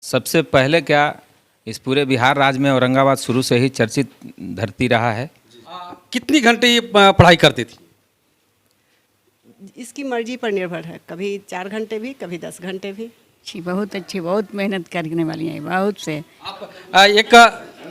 सबसे पहले क्या, इस पूरे बिहार राज्य में औरंगाबाद शुरू से ही चर्चित धरती रहा है। कितनी घंटे ये पढ़ाई करती थी? इसकी मर्जी पर निर्भर है, कभी 4 घंटे भी, कभी 10 घंटे भी। बहुत अच्छी, बहुत मेहनत करने वाली हैं, बहुत से। आप एक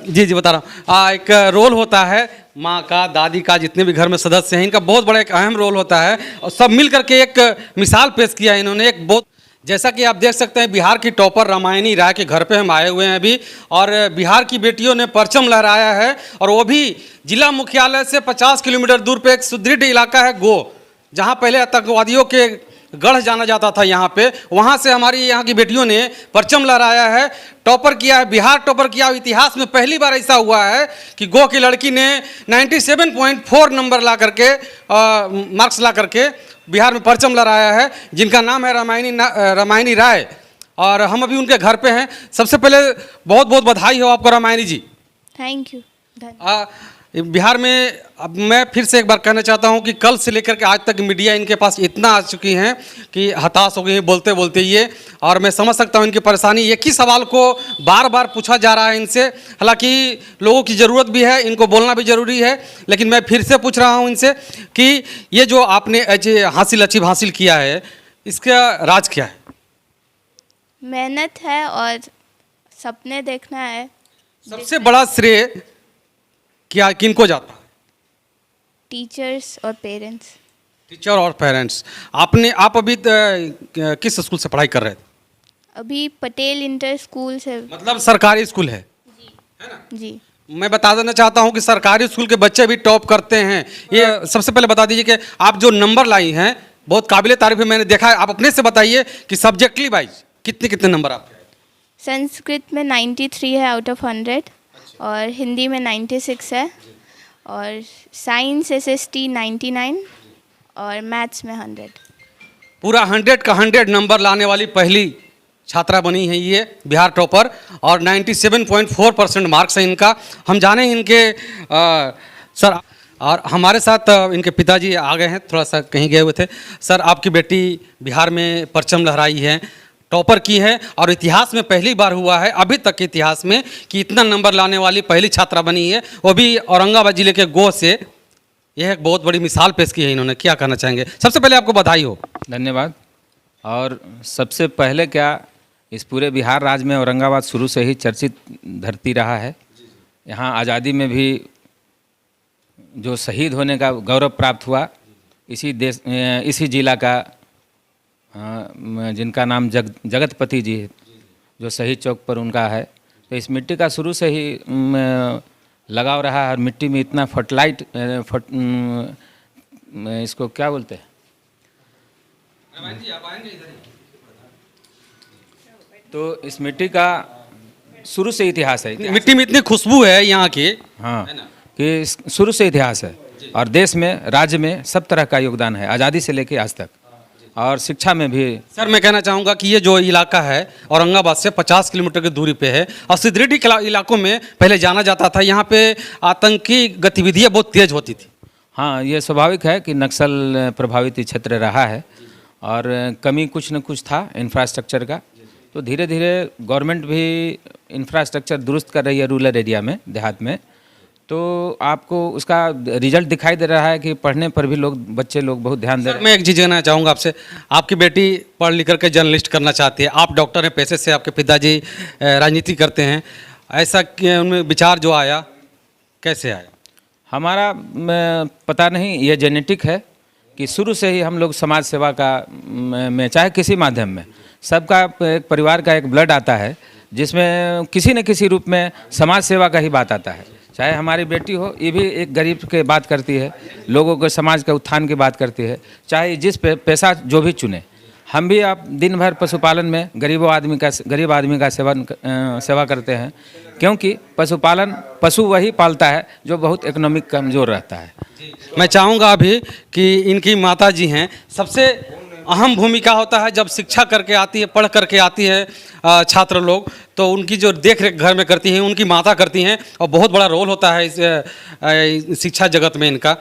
जी बता रहा हूँ, एक रोल होता है माँ का, दादी का, जितने भी घर में सदस्य हैं, इनका बहुत बड़ा एक अहम रोल होता है और सब मिल करके एक मिसाल पेश किया है इन्होंने। एक बहुत, जैसा कि आप देख सकते हैं, बिहार की टॉपर रामायणी राय के घर पे हम आए हुए हैं अभी, और बिहार की बेटियों ने परचम लहराया है, और वो भी जिला मुख्यालय से 50 किलोमीटर दूर पे एक सुदृढ़ इलाका है गो, जहाँ पहले आतंकवादियों के गढ़ जाना जाता था यहाँ पे, वहाँ से हमारी यहाँ की बेटियों ने परचम लहराया है, टॉपर किया है, बिहार टॉपर किया। इतिहास में पहली बार ऐसा हुआ है कि गो की लड़की ने 97.4 नंबर ला करके मार्क्स ला करके बिहार में परचम लहराया है, जिनका नाम है रामायणी राय, और हम अभी उनके घर पे हैं। सबसे पहले बहुत बहुत बधाई हो आपको रामायणी जी। Thank you. बिहार में अब मैं फिर से एक बार कहना चाहता हूं कि कल से लेकर के आज तक मीडिया इनके पास इतना आ चुकी हैं कि हताश हो गई है बोलते बोलते ये, और मैं समझ सकता हूं इनकी परेशानी। एक ही सवाल को बार बार पूछा जा रहा है इनसे, हालांकि लोगों की ज़रूरत भी है, इनको बोलना भी ज़रूरी है, लेकिन मैं फिर से पूछ रहा हूँ इनसे कि ये जो आपने अचीव हासिल किया है, इसका राज क्या है? मेहनत है और सपने देखना है। सबसे बड़ा श्रेय क्या किनको जाता है? टीचर्स और पेरेंट्स। टीचर और पेरेंट्स। आप अभी किस स्कूल से पढ़ाई कर रहे थे? अभी पटेल इंटर स्कूल से। मतलब सरकारी स्कूल है ना? जी। मैं बता देना चाहता हूं कि सरकारी स्कूल के बच्चे भी टॉप करते हैं। ये सबसे पहले बता दीजिए कि आप जो नंबर लाई हैं बहुत काबिले तारीफ है, मैंने देखा है। आप अपने से बताइए कि सब्जेक्टली वाइज कितने कितने नंबर आपके? संस्कृत में 93 है आउट ऑफ 100, और हिंदी में 96 है, और साइंस SST 99, और मैथ्स में 100। पूरा 100 का 100 नंबर लाने वाली पहली छात्रा बनी है ये बिहार टॉपर, और 97.4% मार्क्स है इनका। हम जाने इनके सर, और हमारे साथ इनके पिताजी आ गए हैं, थोड़ा सा कहीं गए हुए थे। सर, आपकी बेटी बिहार में परचम लहराई है, टॉपर की है, और इतिहास में पहली बार हुआ है अभी तक के इतिहास में कि इतना नंबर लाने वाली पहली छात्रा बनी है, वो भी औरंगाबाद जिले के गो से। यह एक बहुत बड़ी मिसाल पेश की है इन्होंने। क्या कहना चाहेंगे? सबसे पहले आपको बधाई हो। धन्यवाद। और सबसे पहले क्या, इस पूरे बिहार राज्य में औरंगाबाद शुरू से ही चर्चित धरती रहा है। यहाँ आज़ादी में भी जो शहीद होने का गौरव प्राप्त हुआ, इसी जिला का जिनका नाम जगतपति जी, जो शहीद चौक पर उनका है, तो इस मिट्टी का शुरू से ही लगाव रहा है। और मिट्टी में इतना इसको क्या बोलते हैं, तो इस मिट्टी का शुरू से इतिहास है। मिट्टी में इतनी खुशबू है यहाँ की, हाँ, कि शुरू से इतिहास है, और देश में, राज्य में सब तरह का योगदान है, आज़ादी से लेकर आज तक, और शिक्षा में भी। सर, मैं कहना चाहूँगा कि ये जो इलाका है औरंगाबाद से 50 किलोमीटर की दूरी पे है, और सिद्धि इलाकों में पहले जाना जाता था। यहाँ पे आतंकी गतिविधियाँ बहुत तेज होती थी। हाँ, ये स्वाभाविक है कि नक्सल प्रभावित क्षेत्र रहा है, और कमी कुछ न कुछ था इंफ्रास्ट्रक्चर का। तो धीरे धीरे गवर्नमेंट भी इंफ्रास्ट्रक्चर दुरुस्त कर रही है रूरल एरिया में, देहात में, तो आपको उसका रिजल्ट दिखाई दे रहा है कि पढ़ने पर भी बच्चे लोग बहुत ध्यान दे रहे हैं। मैं एक चीज़ कहना चाहूँगा आपसे, आपकी बेटी पढ़ लिख करके जर्नलिस्ट करना चाहती है, आप डॉक्टर हैं पैसे से, आपके पिताजी राजनीति करते हैं, ऐसा उनमें विचार जो आया, कैसे आया? हमारा पता नहीं, ये जेनेटिक है कि शुरू से ही हम लोग समाज सेवा का में चाहे किसी माध्यम में, सबका एक परिवार का एक ब्लड आता है, जिसमें किसी न किसी रूप में समाज सेवा का ही बात आता है। चाहे हमारी बेटी हो, ये भी एक गरीब के बात करती है, लोगों के समाज के उत्थान की बात करती है, चाहे जिस पेशा जो भी चुने। हम भी आप दिन भर पशुपालन में गरीब आदमी का सेवा करते हैं, क्योंकि पशु वही पालता है जो बहुत इकोनॉमिक कमज़ोर रहता है। मैं चाहूँगा अभी कि इनकी माता जी हैं, सबसे अहम भूमिका होता है जब शिक्षा करके आती है, पढ़ करके आती है छात्र लोग, तो उनकी जो देख रेख घर में करती हैं उनकी माता करती हैं, और बहुत बड़ा रोल होता है इस शिक्षा जगत में इनका।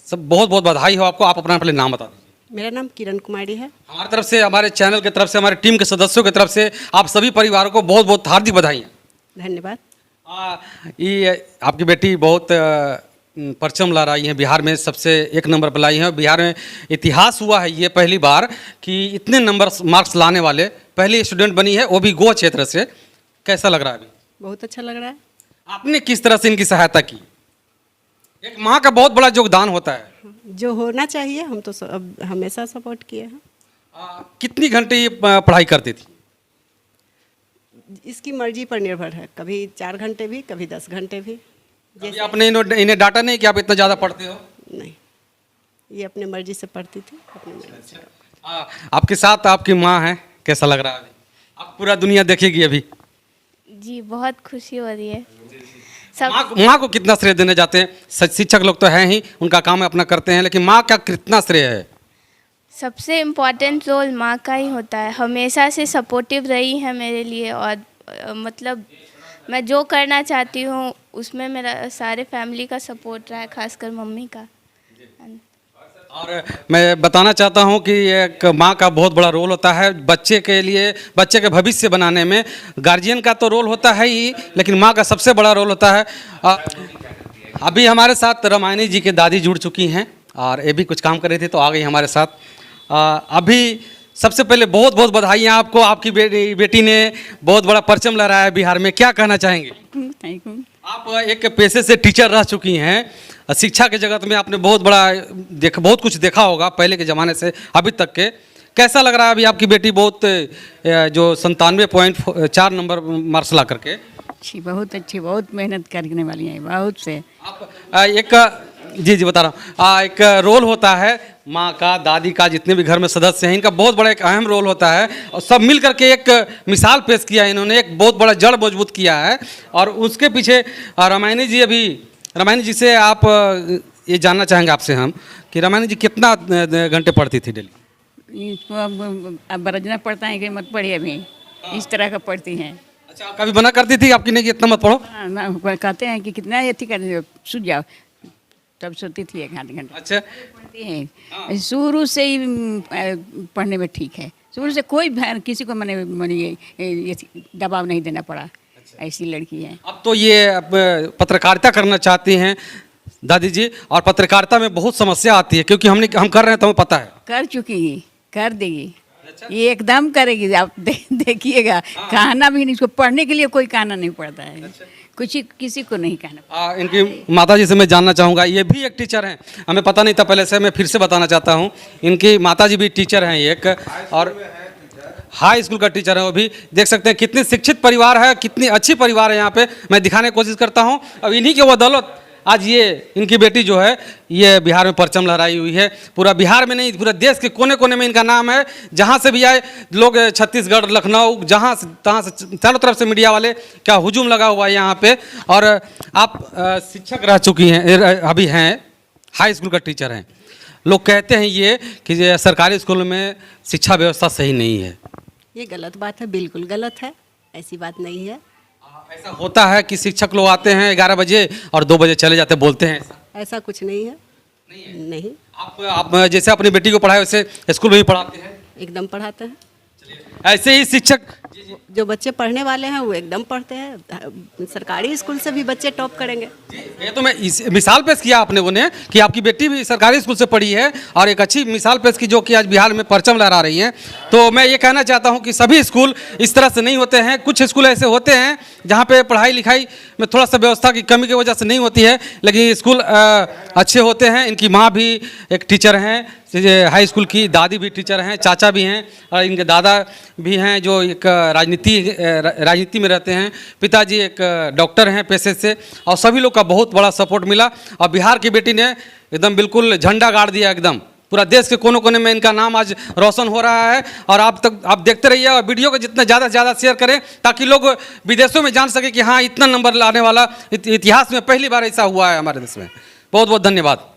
सब बहुत बहुत बधाई हो आपको। आप अपना पहले नाम बता दीजिए। मेरा नाम किरण कुमारी है। हमारी तरफ से, हमारे चैनल की तरफ से, हमारी टीम के सदस्यों की तरफ से आप सभी परिवारों को बहुत बहुत हार्दिक बधाई। धन्यवाद। ये आपकी बेटी बहुत परचम ला रही है, बिहार में सबसे एक नंबर पर लाई है। बिहार में इतिहास हुआ है ये पहली बार कि इतने नंबर मार्क्स लाने वाले पहली स्टूडेंट बनी है, वो भी गोवा क्षेत्र से। कैसा लग रहा है अभी? बहुत अच्छा लग रहा है। आपने किस तरह से इनकी सहायता की? एक माँ का बहुत बड़ा योगदान होता है। जो होना चाहिए हम तो हमेशा सपोर्ट किए हैं। कितनी घंटे ये पढ़ाई करती थी? इसकी मर्जी पर निर्भर है, कभी 4 घंटे भी, कभी 10 घंटे भी। जैसे आपने इन्हें डांटा नहीं कि आप इतना ज़्यादा पढ़ते हो? नहीं, ये अपने मर्जी से पढ़ती थी, अपनी मर्जी से। आपके साथ आपकी माँ है, कैसा लग रहा है अभी? आप पूरा दुनिया देखेगी अभी। जी बहुत खुशी हो रही है। सब माँ को कितना श्रेय देने जाते हैं? शिक्षक लोग तो हैं ही, उनका काम अपना करते हैं, लेकिन माँ का कितना श्रेय है? सबसे इम्पोर्टेंट रोल माँ का ही होता है। हमेशा से सपोर्टिव रही है मेरे लिए, और मतलब मैं जो करना चाहती हूँ उसमें मेरा सारे फैमिली का सपोर्ट रहा है, खासकर मम्मी का। और मैं बताना चाहता हूँ कि एक माँ का बहुत बड़ा रोल होता है बच्चे के लिए, बच्चे के भविष्य बनाने में। गार्जियन का तो रोल होता है ही, लेकिन माँ का सबसे बड़ा रोल होता है। अभी हमारे साथ रामायणी जी के दादी जुड़ चुकी हैं और ये भी कुछ काम कर रही थी तो आ गई हमारे साथ। अभी सबसे पहले बहुत बहुत बधाइयाँ आपको, आपकी बेटी ने बहुत बड़ा परचम लहराया है बिहार में। क्या कहना चाहेंगे? Thank you. आप एक पेशे से टीचर रह चुकी हैं, शिक्षा के जगत में आपने बहुत बड़ा बहुत कुछ देखा होगा पहले के ज़माने से अभी तक के। कैसा लग रहा है अभी आपकी बेटी बहुत जो 97.4 नंबर मार्क्स ला करके? अच्छी, बहुत अच्छी, बहुत मेहनत करने वाली हैं, बहुत से। आप एक जी बता रहा हूँ, एक रोल होता है माँ का, दादी का, जितने भी घर में सदस्य हैं, इनका बहुत बड़ा एक अहम रोल होता है और सब मिल करके एक मिसाल पेश किया है इन्होंने, एक बहुत बड़ा जड़ मजबूत किया है। और उसके पीछे रामायणी जी से आप ये जानना चाहेंगे आपसे हम कि रामायणी जी कितना घंटे पढ़ती थी डेली? इसको अब बरजना पड़ता है कि मत पढ़िए, अभी इस तरह का पढ़ती हैं। अच्छा, कभी मना करती थी आपकी नहीं कि इतना मत पढ़ो? हाँ, ना कहते हैं कि कितना अथी कर सूझ जाओ, तब सोती थी 1 घंटे। अच्छा, पढ़ती हैं शुरू से ही पढ़ने में ठीक है। शुरू से कोई किसी को मैंने ये दबाव नहीं देना पड़ा, ऐसी लड़की है। अब तो ये पत्रकारिता करना चाहती हैं दादी जी, और पत्रकारिता में बहुत समस्या आती है क्योंकि हम कर रहे हैं तो हमें पता है। कर चुकी, कर देगी, ये एकदम करेगी। आप देखिएगा, कहना भी नहीं, इसको पढ़ने के लिए कोई कहना नहीं पड़ता है। कुछ किसी को नहीं कहना। इनकी माताजी से मैं जानना चाहूँगा, ये भी एक टीचर हैं, हमें पता नहीं था पहले से, मैं फिर से बताना चाहता हूँ। इनकी माताजी भी टीचर हैं एक, और हाई स्कूल का टीचर है वो भी। देख सकते हैं कितनी शिक्षित परिवार है, कितनी अच्छी परिवार है यहाँ पे। मैं दिखाने की कोशिश करता हूँ। अब इन्हीं के बदौलत आज ये इनकी बेटी जो है ये बिहार में परचम लहराई हुई है। पूरा बिहार में नहीं, पूरा देश के कोने कोने में इनका नाम है। जहाँ से भी आए लोग, छत्तीसगढ़, लखनऊ, जहाँ से तहाँ से, चारों तरफ से मीडिया वाले क्या हुजूम लगा हुआ है यहाँ पे। और आप शिक्षक रह चुकी हैं, अभी हैं, हाई स्कूल का टीचर हैं। लोग कहते हैं ये कि सरकारी स्कूल में शिक्षा व्यवस्था सही नहीं है। ये गलत बात है, बिल्कुल गलत है, ऐसी बात नहीं है। ऐसा होता है कि शिक्षक लोग आते हैं 11 बजे और 2 बजे चले जाते, बोलते हैं ऐसा कुछ नहीं है। नहीं। आप जैसे अपनी बेटी को पढ़ाए वैसे स्कूल में भी पढ़ाते हैं? एकदम पढ़ाते हैं। ऐसे ही शिक्षक जो बच्चे पढ़ने वाले हैं वो एकदम पढ़ते हैं। सरकारी स्कूल से भी बच्चे टॉप करेंगे। ये तो मैं मिसाल पेश किया आपने उन्हें कि आपकी बेटी भी सरकारी स्कूल से पढ़ी है और एक अच्छी मिसाल पेश की जो कि आज बिहार में परचम लहरा रही हैं। तो मैं ये कहना चाहता हूँ कि सभी स्कूल इस तरह से नहीं होते हैं। कुछ स्कूल ऐसे होते हैं जहाँ पे पढ़ाई लिखाई में थोड़ा सा व्यवस्था की कमी की वजह से नहीं होती है, लेकिन स्कूल अच्छे होते हैं। इनकी माँ भी एक टीचर हैं, हाई स्कूल की दादी भी टीचर हैं, चाचा भी हैं और इनके दादा भी हैं जो एक राजनीति में रहते हैं। पिताजी एक डॉक्टर हैं पेशे से, और सभी लोग का बहुत बड़ा सपोर्ट मिला और बिहार की बेटी ने एकदम बिल्कुल झंडा गाड़ दिया। एकदम पूरा देश के कोने कोने में इनका नाम आज रोशन हो रहा है। और आप देखते रहिए और वीडियो को जितना ज़्यादा से ज़्यादा शेयर करें ताकि लोग विदेशों में जान सके कि हाँ, इतना नंबर लाने वाला इतिहास में पहली बार ऐसा हुआ है हमारे देश में। बहुत बहुत धन्यवाद।